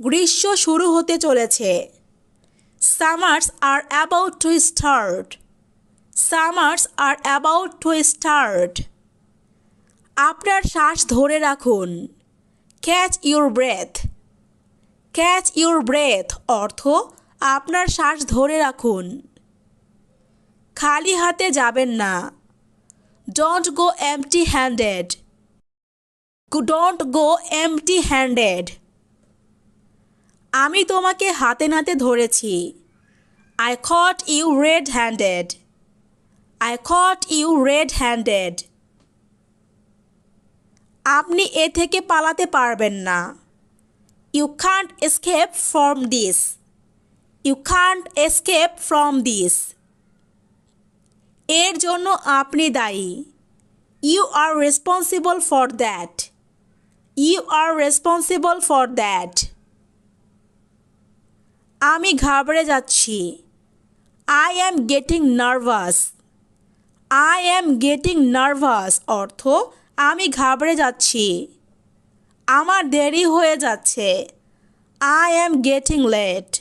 গ্রীষ্ম শুরু হতে চলেছে। Summers are about to start. Summers are about to start. আপনার শ্বাস ধরে রাখুন। Catch your breath. Catch your breath অর্থ আপনার শ্বাস ধরে রাখুন। খালি হাতে যাবেন না। Don't go empty-handed. Don't go empty-handed. আমি তোমাকে হাতে নাতে ধরেছি। I caught you red-handed. I caught you red-handed. আপনি এ থেকে পালাতে পারবেন না। You can't escape from this. You can't escape from this. এর জন্য আপনি দায়ী। You are responsible for that. You are responsible for that. আমি ঘাবড়ে যাচ্ছি। I am getting nervous. I am getting nervous অর্থ আমি ঘাবড়ে যাচ্ছি। আমার দেরি হয়ে যাচ্ছে। I am getting late.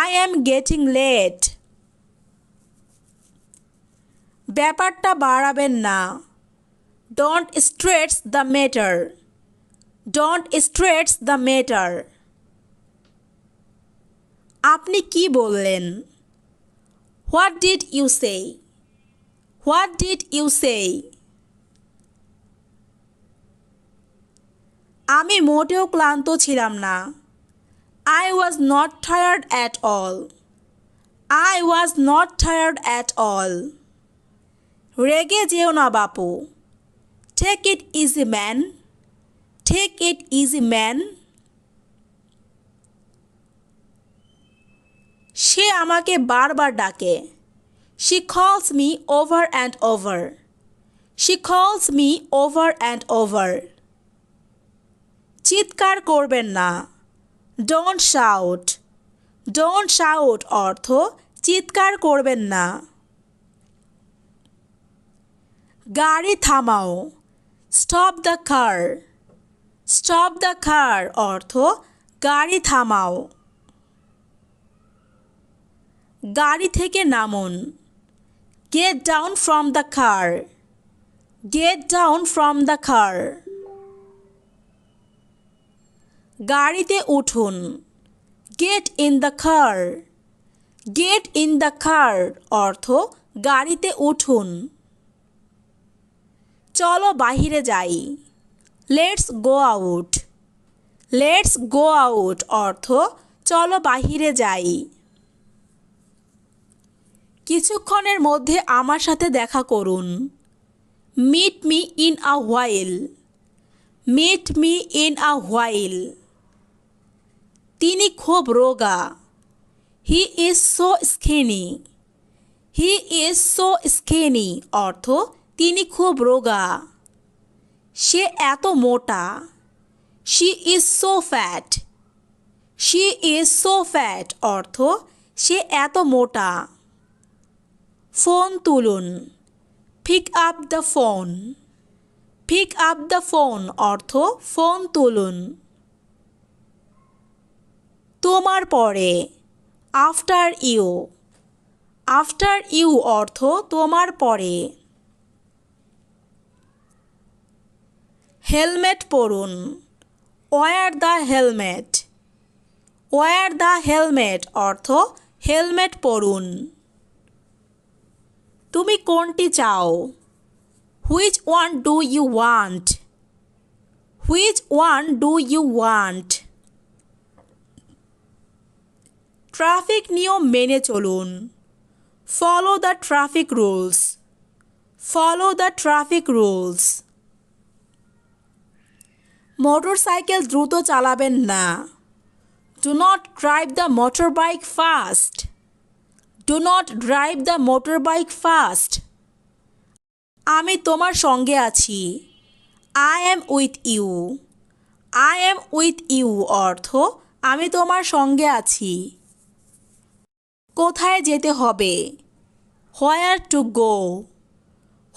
I am getting late. ব্যাপারটা বাড়াবেন না। Don't stretch the matter. Don't stretch the matter. আপনি কি বললেন? What did you say? What did you say? আমি মোটেও ক্লান্ত ছিলাম না। I was not tired at all. I was not tired at all. রেগে যেও না বাপু। Take it easy man. Take it easy man. সে আমাকে বারবার ডাকে। She calls me over and over. She calls me over and over. চিৎকার করবেন না। Don't shout. Don't shout অর্থ চিৎকার করবেন না। গাড়ি থামাও। Stop the car. Stop the car অর্থ গাড়ি থামাও। গাড়ি থেকে নামুন। Get down from the car. Get down from the car. গাড়িতে উঠুন। Get in the car. Get in the car অর্থ গাড়িতে উঠুন। চলো বাহিরে যাই। Let's go out. Let's go out অর্থ চলো বাহিরে যাই। কিছুক্ষণের মধ্যে আমার সাথে দেখা করুন। Meet me in a while. Meet me in a while. তিনি খুব রোগা। He is so skinny. He is so skinny অর্থ তিনি খুব রোগা। সে এত মোটা। She is so fat. She is so fat অর্থ সে এত মোটা। ফোন তুলুন। Pick up the phone. Pick up the phone অর্থ ফোন তুলুন। তোমার পরে। After you. After you অর্থ তোমার পরে। হেলমেট পরুন। Wear the helmet. Wear the helmet অর্থ হেলমেট পরুন। তুমি কোনটি চাও? Which one do you want? Which one do you want? Traffic নিয়ম মেনে চলুন। Follow the traffic rules. Follow the traffic rules. Motorcycle দ্রুত চালাবেন না। Do not drive the motorbike fast. Do not drive the motorbike fast. আমি তোমার সঙ্গে আছি। I am with you. I am with you অর্থ আমি তোমার সঙ্গে আছি। কোথায় যেতে হবে? Where to go.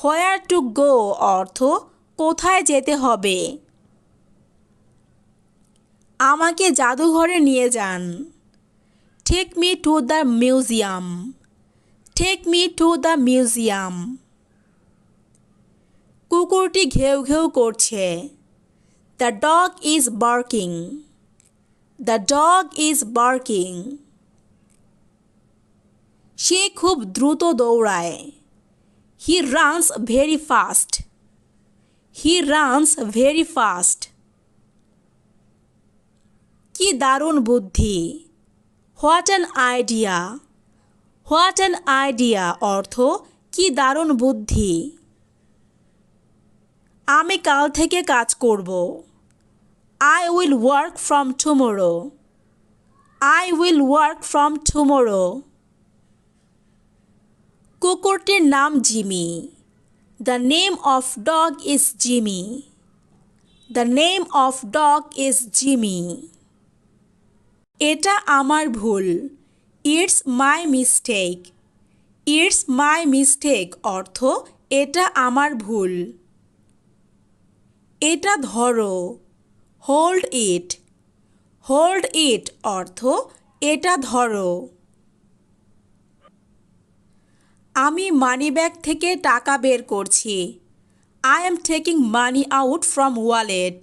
Where to go অর্থ কোথায় যেতে হবে। আমাকে জাদুঘরে নিয়ে যান। Take me to the museum. Take me to the museum. কুকুরটি ঘেউ ঘেউ করছে। The dog is barking. The dog is barking. সে খুব দ্রুত দৌড়ায়। He runs very fast. He runs very fast. কি দারুণ বুদ্ধি! What an idea. What an idea অর্থ কি দারুণ বুদ্ধি। আমি কাল থেকে কাজ করব। I will work from tomorrow. I will work from tomorrow. কুকুরটির নাম Jimmy. The name of dog is Jimmy. The name of dog is Jimmy. এটা আমার ভুল। It's my mistake. It's my mistake অর্থ এটা আমার ভুল। এটা ধরো। Hold it. হোল্ড ইট অর্থ এটা ধরো। আমি মানিব্যাগ থেকে টাকা বের করছি। I am taking money out from wallet.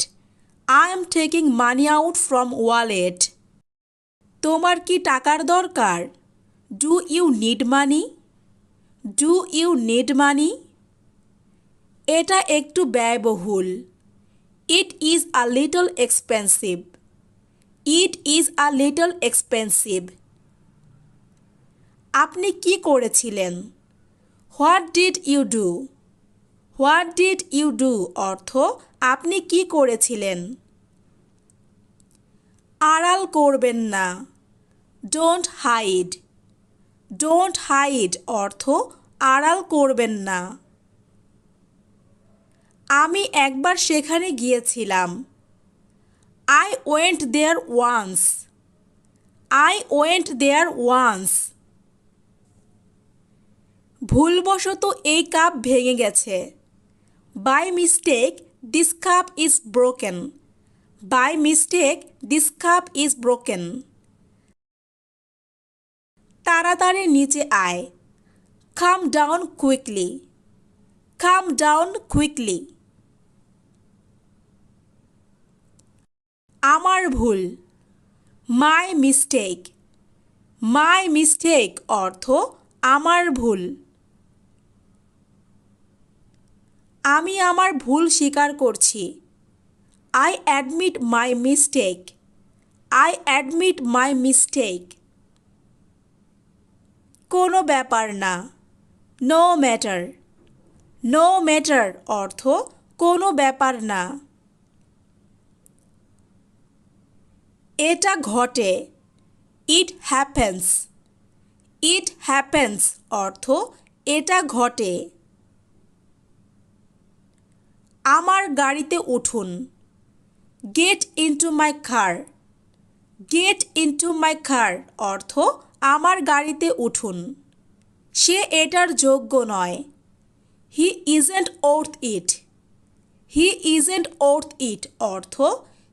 I am taking money out from wallet. তোমার কি টাকার দরকার? Do you need money? Do you need money? এটা একটু ব্যয়বহুল। It is a little expensive. It is a little expensive. আপনি কি করেছিলেন? What did you do? What did you do অর্থ আপনি কি করেছিলেন? আড়াল করবেন না। Don't hide. ডোন্ট হাইড অর্থ আড়াল করবেন না। আমি একবার সেখানে গিয়েছিলাম। I went there once. I went there once. ভুলবশত এই কাপ ভেঙে গেছে। By mistake this cup is broken. By mistake this cup is broken. তাড়াতাড়ি নিচে আয়। Come down quickly. Come down quickly. আমার ভুল। My mistake. মাই মিস্টেক অর্থ আমার ভুল। আমি আমার ভুল স্বীকার করছি। I admit my mistake. I admit my mistake. কোনো ব্যাপার না। No matter. নো ম্যাটার অর্থ কোনো ব্যাপার না। এটা ঘটে। It happens. ইট হ্যাপেন্স অর্থ এটা ঘটে। আমার গাড়িতে উঠুন। Get into my car. Get into my car অর্থ আমার গাড়িতে উঠুন। সে এটার যোগ্য নয়। He isn't worth it. He isn't worth it অর্থ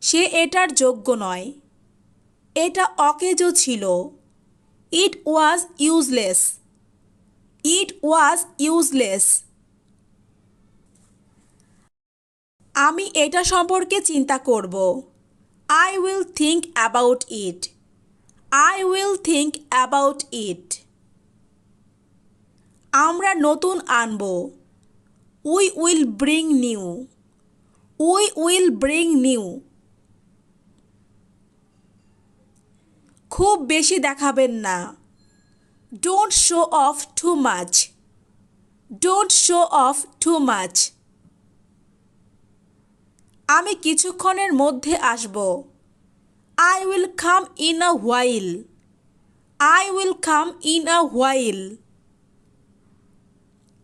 সে এটার যোগ্য নয়। এটা অকেজো ছিল। It was useless. It was useless. আমি এটা সম্পর্কে চিন্তা করব। I will think about it. I will think about it. আমরা নতুন আনব। We will bring new. We will bring new. খুব বেশি দেখাবেন না। Don't show off too much. Don't show off too much. আমি কিছুক্ষণের মধ্যে আসব। I will come in a while. I will come in a while.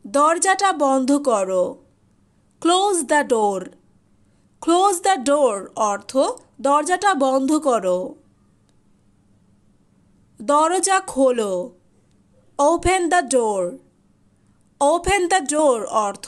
দরজাটা বন্ধ করো। Close the door. Close the door অর্থ দরজাটা বন্ধ করো। দরজা খোলো। Open the door. Open the door অর্থ